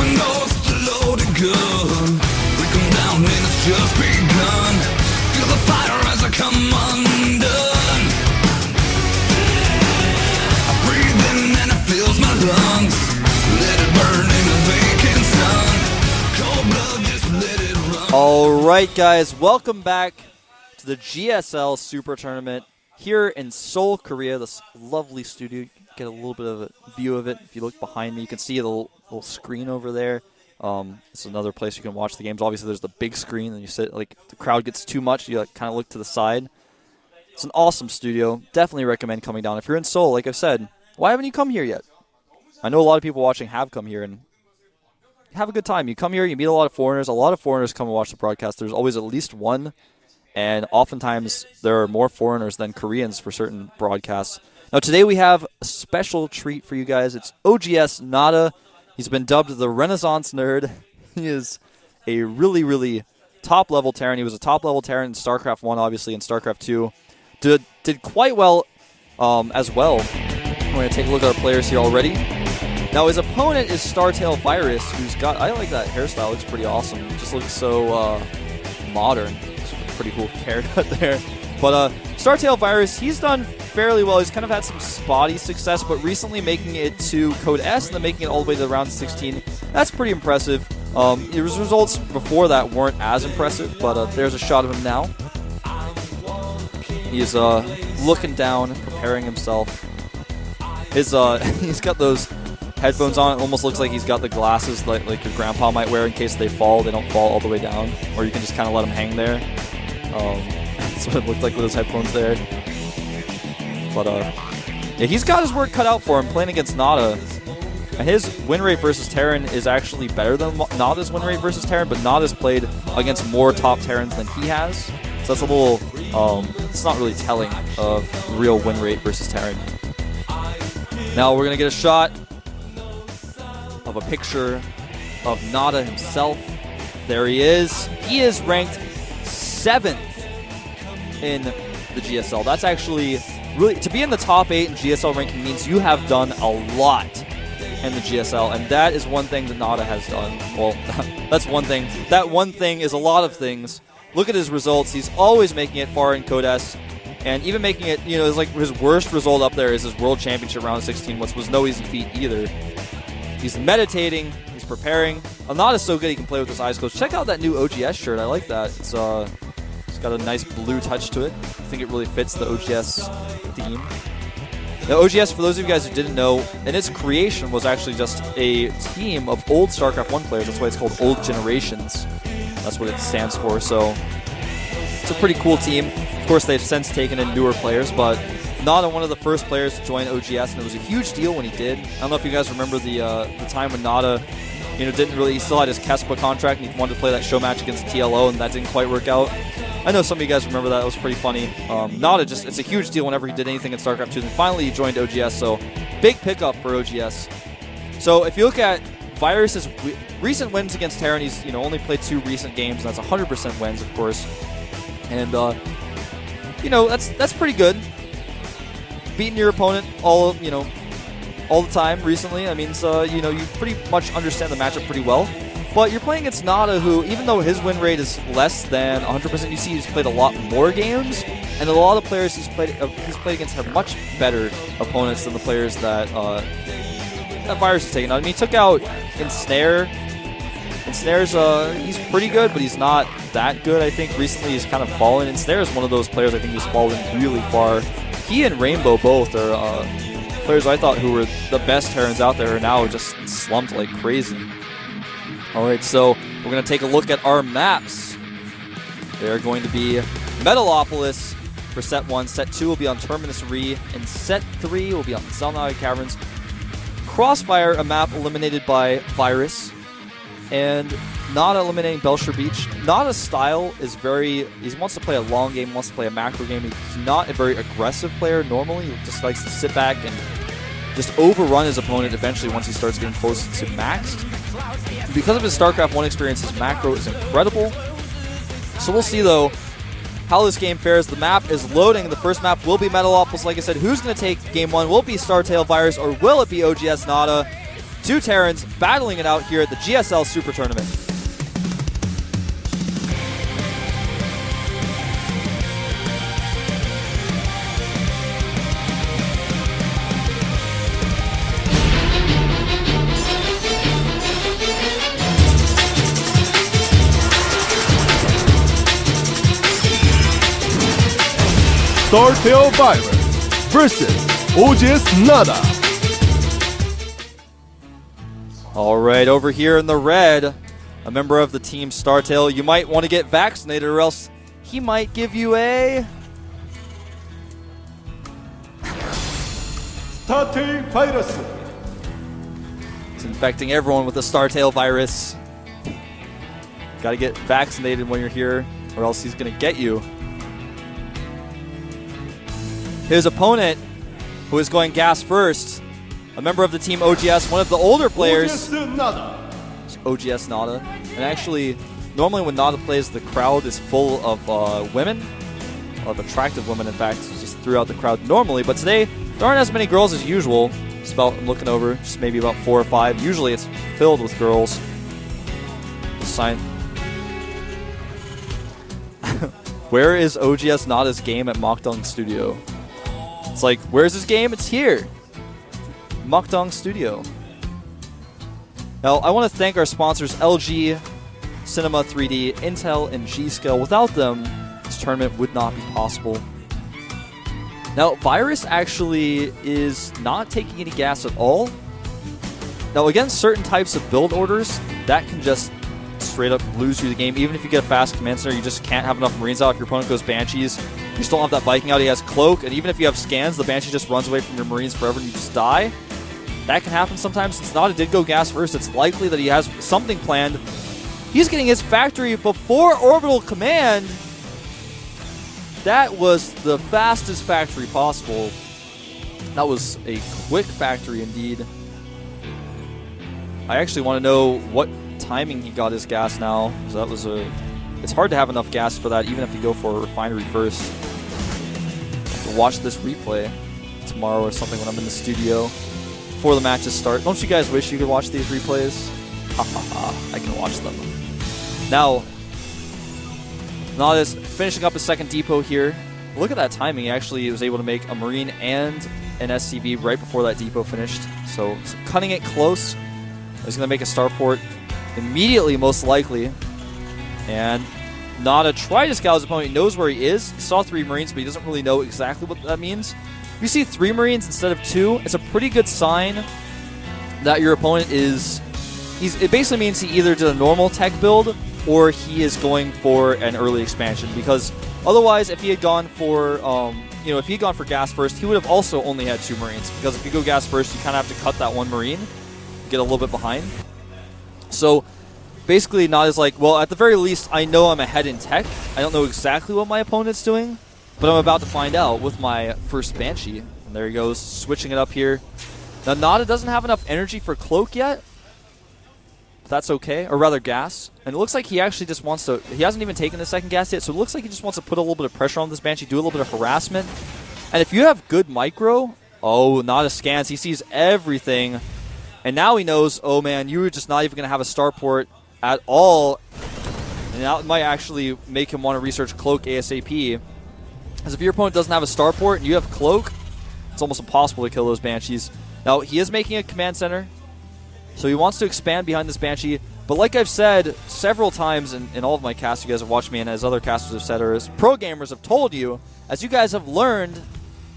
and goes the loaded gun. We come down and it's just begun. Feel the fire as I come undone. I breathe in and it fills my lungs. Let it burn in the vacant sun. Cold blood, just let it run. All right, guys, welcome back to the GSL Super Tournament here in Seoul, Korea. This lovely studio. You get a little bit of a view of it. If you look behind me, you can see the little screen over there. It's another place you can watch the games. Obviously, there's the big screen, and you sit like if the crowd gets too much, you like, kind of look to the side. It's an awesome studio. Definitely recommend coming down. If you're in Seoul, like I've said, why haven't you come here yet? I know a lot of people watching have come here and have a good time. You come here, you meet a lot of foreigners. A lot of foreigners come and watch the broadcast. There's always at least one, and oftentimes there are more foreigners than Koreans for certain broadcasts. Now today we have a special treat for you guys. It's oGsNaDa. He's been dubbed the Renaissance Nerd. He is a really, really top-level Terran. He was a top-level Terran in StarCraft 1, obviously, and StarCraft 2. Did quite well as well. We're going to take a look at our players here already. Now his opponent is StarTail Virus, who's got, I like that hairstyle, looks pretty awesome. It just looks so modern. It's a pretty cool haircut there. But StarTail Virus, he's done fairly well. He's kind of had some spotty success, but recently making it to Code S and then making it all the way to round 16. That's pretty impressive. His results before that weren't as impressive, but there's a shot of him now. He's looking down, preparing himself. He's got those headphones on. It almost looks like he's got the glasses like your grandpa might wear in case they fall. They don't fall all the way down, or you can just kind of let them hang there. That's what it looked like with his headphones there. But yeah, he's got his work cut out for him playing against Nada. And his win rate versus Terran is actually better than Nada's win rate versus Terran, but Nada's played against more top Terrans than he has. So that's a little, it's not really telling of real win rate versus Terran. Now we're going to get a shot of a picture of Nada himself. There he is. He is ranked 7th in the GSL. That's actually really, to be in the top 8 in GSL ranking means you have done a lot in the GSL, and that is one thing that Nada has done. Well, that's one thing. That one thing is a lot of things. Look at his results. He's always making it far in Code S, and even making it, you know, it's like his worst result up there is his World Championship round 16, which was no easy feat either. He's meditating. He's preparing. Nada's so good he can play with his eyes closed. Check out that new OGS shirt. I like that. It's got a nice blue touch to it. I think it really fits the OGS theme. Now, OGS, for those of you guys who didn't know, in its creation was actually just a team of old StarCraft 1 players. That's why it's called Old Generations. That's what it stands for. So it's a pretty cool team. Of course, they've since taken in newer players, but Nada, one of the first players to join OGS, and it was a huge deal when he did. I don't know if you guys remember the time when Nada, you know, he still had his Kespa contract, and he wanted to play that show match against TLO, and that didn't quite work out. I know some of you guys remember that. It was pretty funny. Nada, it's a huge deal whenever he did anything in StarCraft 2. And finally, he joined OGS, so big pickup for OGS. So if you look at Virus's recent wins against Terran, he's only played 2 recent games, and that's 100% wins, of course. And that's pretty good. Beating your opponent all the time recently. I mean, so you pretty much understand the matchup pretty well. But you're playing against Nada, who, even though his win rate is less than 100%, you see he's played a lot more games, and a lot of players he's played against have much better opponents than the players that Virus is taking. I mean, he took out Ensnare. Ensnare's he's pretty good, but he's not that good. I think recently he's kind of fallen. Ensnare is one of those players I think who's fallen really far. He and Rainbow both are players I thought who were the best Terrans out there are now just slumped like crazy. Alright, so we're going to take a look at our maps. They're going to be Metalopolis for Set 1. Set 2 will be on Terminus Re. And Set 3 will be on Zelnai Caverns. Crossfire, a map eliminated by Virus. And Nada eliminating Belcher Beach. Nada's style is he wants to play a long game, wants to play a macro game. He's not a very aggressive player normally. He just likes to sit back and just overrun his opponent eventually once he starts getting close to maxed. Because of his StarCraft 1 experience, his macro is incredible. So we'll see, though, how this game fares. The map is loading. The first map will be Metalopolis. Like I said, who's going to take Game 1? Will it be StarTail Virus, or will it be oGsNaDa? Two Terrans battling it out here at the GSL Super Tournament. Startail Virus versus oGsNaDa. All right, over here in the red, a member of the team Startail. You might want to get vaccinated or else he might give you a... Startail Virus. It's infecting everyone with the Startail virus. Got to get vaccinated when you're here or else he's going to get you. His opponent, who is going gas first, a member of the team OGS, one of the older players. oGsNaDa. And actually, normally when Nada plays, the crowd is full of women, of attractive women, in fact, just throughout the crowd normally. But today, there aren't as many girls as usual. Just about, I'm looking over, just maybe about 4 or 5. Usually it's filled with girls. Sign. Where is oGsNaDa's game at Mokdong Studio? It's like, where's his game? It's here. Mokdong Studio. Now, I want to thank our sponsors, LG, Cinema 3D, Intel, and G-Skill. Without them, this tournament would not be possible. Now, Virus actually is not taking any gas at all. Now, against certain types of build orders, that can just straight up lose you the game. Even if you get a fast command center, you just can't have enough Marines out. If your opponent goes Banshees, you still have that Viking out. He has Cloak, and even if you have scans, the Banshee just runs away from your Marines forever and you just die. That can happen sometimes. Since Nada did go gas first, it's likely that he has something planned. He's getting his factory before orbital command. That was the fastest factory possible. That was a quick factory indeed. I actually want to know what timing he got his gas now. So that was it's hard to have enough gas for that, even if you go for a refinery first. I'll watch this replay tomorrow or something when I'm in the studio before the matches start. Don't you guys wish you could watch these replays? Ha ha ha, I can watch them. Now, Nada's finishing up his second depot here. Look at that timing. He actually was able to make a Marine and an SCV right before that depot finished. So cutting it close. He's going to make a starport immediately, most likely. And Nada tried to scout his opponent. He knows where he is. He saw 3 Marines, but he doesn't really know exactly what that means. If you see 3 Marines instead of 2, it's a pretty good sign that your opponent is... It basically means he either did a normal tech build or he is going for an early expansion. Because otherwise, if he had gone for... if he had gone for gas first, he would have also only had 2 Marines. Because if you go gas first, you kind of have to cut that 1 Marine. Get a little bit behind. So... basically, Nada's like, well, at the very least, I know I'm ahead in tech. I don't know exactly what my opponent's doing, but I'm about to find out with my first Banshee. And there he goes, switching it up here. Now, Nada doesn't have enough energy for Cloak yet. But that's okay, or rather gas. And it looks like he actually just wants to... He hasn't even taken the second gas yet, so it looks like he just wants to put a little bit of pressure on this Banshee, do a little bit of harassment. And if you have good micro... Oh, Nada scans. He sees everything. And now he knows, oh man, you were just not even going to have a starport at all, and that might actually make him want to research Cloak ASAP. Because if your opponent doesn't have a starport and you have Cloak, it's almost impossible to kill those Banshees. Now, he is making a command center, so he wants to expand behind this Banshee. But like I've said several times in all of my casts, you guys have watched me, and as other casters have said, or as pro gamers have told you, as you guys have learned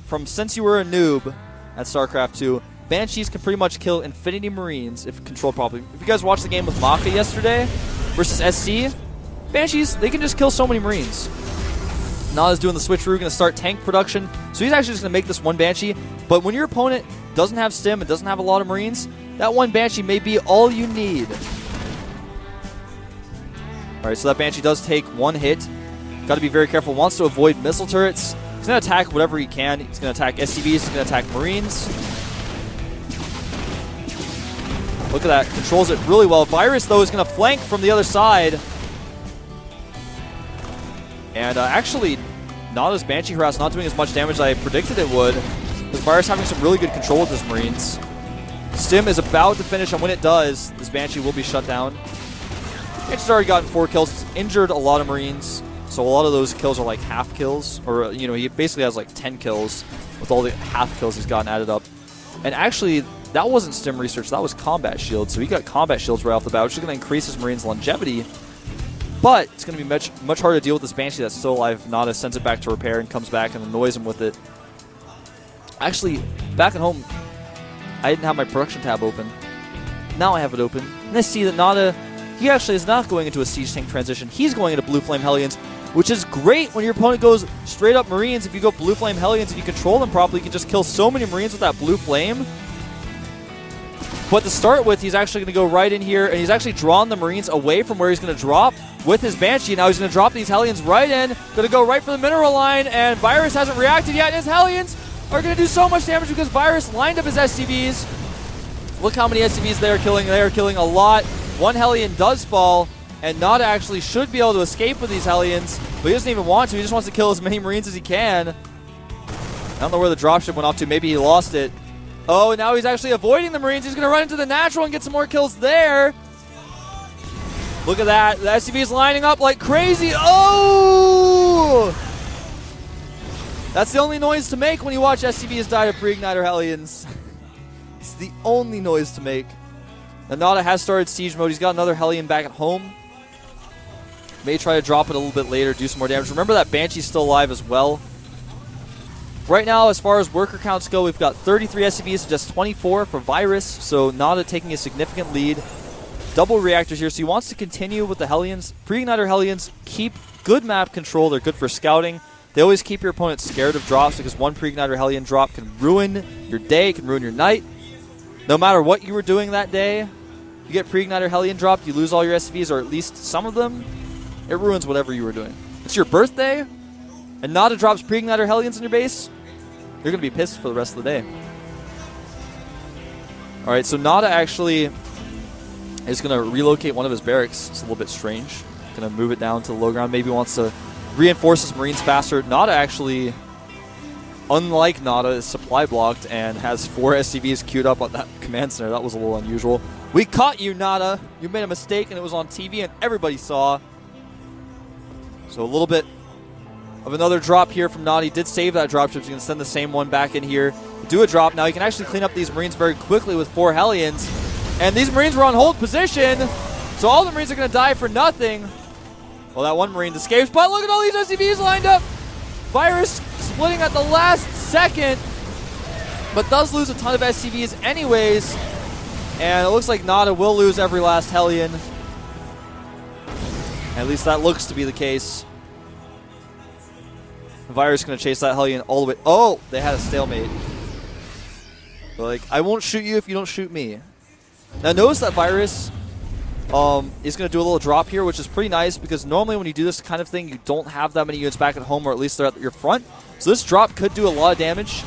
from since you were a noob at StarCraft 2, Banshees can pretty much kill Infinity Marines if controlled properly. If you guys watched the game with Maka yesterday versus SC, Banshees, they can just kill so many Marines. Nada's doing the switcheroo, going to start tank production. So he's actually just going to make this 1 Banshee. But when your opponent doesn't have stim and doesn't have a lot of Marines, that 1 Banshee may be all you need. Alright, so that Banshee does take 1 hit. Got to be very careful. Wants to avoid missile turrets. He's going to attack whatever he can. He's going to attack SCVs. He's going to attack Marines. Look at that. Controls it really well. Virus, though, is going to flank from the other side. And actually, Nada's Banshee Harass not doing as much damage as I predicted it would. Because Virus having some really good control with his Marines. Stim is about to finish, and when it does, this Banshee will be shut down. Banshee's already gotten 4 kills. He's injured a lot of Marines, so a lot of those kills are like half kills. Or, you know, he basically has like 10 kills with all the half kills he's gotten added up. And actually, that wasn't Stim research, that was combat shields. So he got combat shields right off the bat, which is going to increase his Marines' longevity. But it's going to be much harder to deal with this Banshee that's still alive. Nada sends it back to repair and comes back and annoys him with it. Actually, back at home, I didn't have my production tab open. Now I have it open. And I see that Nada, he actually is not going into a siege tank transition. He's going into Blue Flame Hellions, which is great when your opponent goes straight up Marines. If you go Blue Flame Hellions and you control them properly, you can just kill so many Marines with that Blue Flame. But to start with, he's actually going to go right in here, and he's actually drawn the Marines away from where he's going to drop with his Banshee. Now he's going to drop these Hellions right in, going to go right for the mineral line, and Virus hasn't reacted yet, and his Hellions are going to do so much damage because Virus lined up his SCVs. Look how many SCVs they are killing. They are killing a lot. One Hellion does fall, and Nada actually should be able to escape with these Hellions, but he doesn't even want to. He just wants to kill as many Marines as he can. I don't know where the dropship went off to. Maybe he lost it. Oh, now he's actually avoiding the Marines. He's going to run into the natural and get some more kills there. Look at that. The SCV is lining up like crazy. Oh! That's the only noise to make when you watch SCVs die to pre-igniter Hellions. It's the only noise to make. And Nada has started siege mode. He's got another Hellion back at home. May try to drop it a little bit later, do some more damage. Remember that Banshee's still alive as well. Right now, as far as worker counts go, we've got 33 SCVs to just 24 for Virus, so Nada taking a significant lead. Double reactors here, so he wants to continue with the Hellions. Pre-igniter Hellions keep good map control. They're good for scouting. They always keep your opponent scared of drops because one pre-igniter Hellion drop can ruin your day, can ruin your night. No matter what you were doing that day, you get pre-igniter Hellion dropped, you lose all your SCVs, or at least some of them. It ruins whatever you were doing. It's your birthday, and Nada drops pre-igniter Hellions in your base, you're going to be pissed for the rest of the day. Alright, so Nada actually is going to relocate one of his barracks. It's a little bit strange. Going to move it down to the low ground. Maybe wants to reinforce his Marines faster. Nada actually, unlike Nada, is supply blocked and has 4 SCVs queued up on that command center. That was a little unusual. We caught you, Nada. You made a mistake and it was on TV and everybody saw. So a little bit of another drop here from Nada. He did save that dropship. He's going to send the same one back in here. Do a drop. Now he can actually clean up these Marines very quickly with 4 Hellions. And these Marines were on hold position. So all the Marines are going to die for nothing. Well, that one Marine escapes. But look at all these SCVs lined up. Virus splitting at the last second. But does lose a ton of SCVs anyways. And it looks like Nada will lose every last Hellion. At least that looks to be the case. Virus is going to chase that Hellion all the way. Oh, they had a stalemate. But like, I won't shoot you if you don't shoot me. Now notice that Virus is going to do a little drop here, which is pretty nice because normally when you do this kind of thing, you don't have that many units back at home, or at least they're at your front. So this drop could do a lot of damage.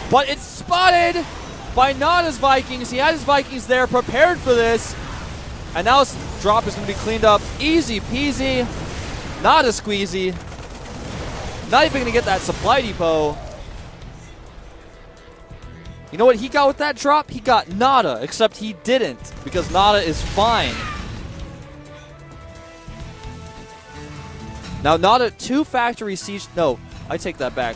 But it's spotted by Nada's Vikings. He had his Vikings there prepared for this. And now this drop is going to be cleaned up. Easy peasy. Not a squeezy. Not even going to get that supply depot. You know what he got with that drop? He got Nada, except he didn't, because Nada is fine. Now Nada, 2 factory siege... No, I take that back.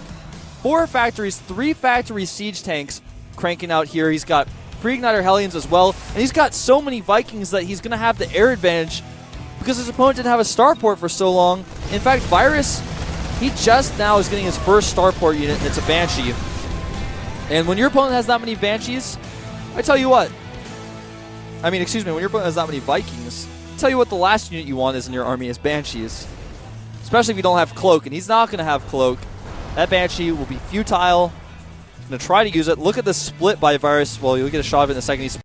4 factories, 3 factory siege tanks cranking out here. He's got pre-igniter Hellions as well, and he's got so many Vikings that he's going to have the air advantage because his opponent didn't have a starport for so long. In fact, Virus... He just now is getting his first starport unit, and it's a Banshee. And when your opponent has that many Banshees, I tell you what. I mean, excuse me, when your opponent has that many Vikings, I tell you what the last unit you want is in your army is Banshees. Especially if you don't have Cloak, and he's not going to have Cloak. That Banshee will be futile. He's going to try to use it. Look at the split by Virus. Well, you'll get a shot of it in a second. He's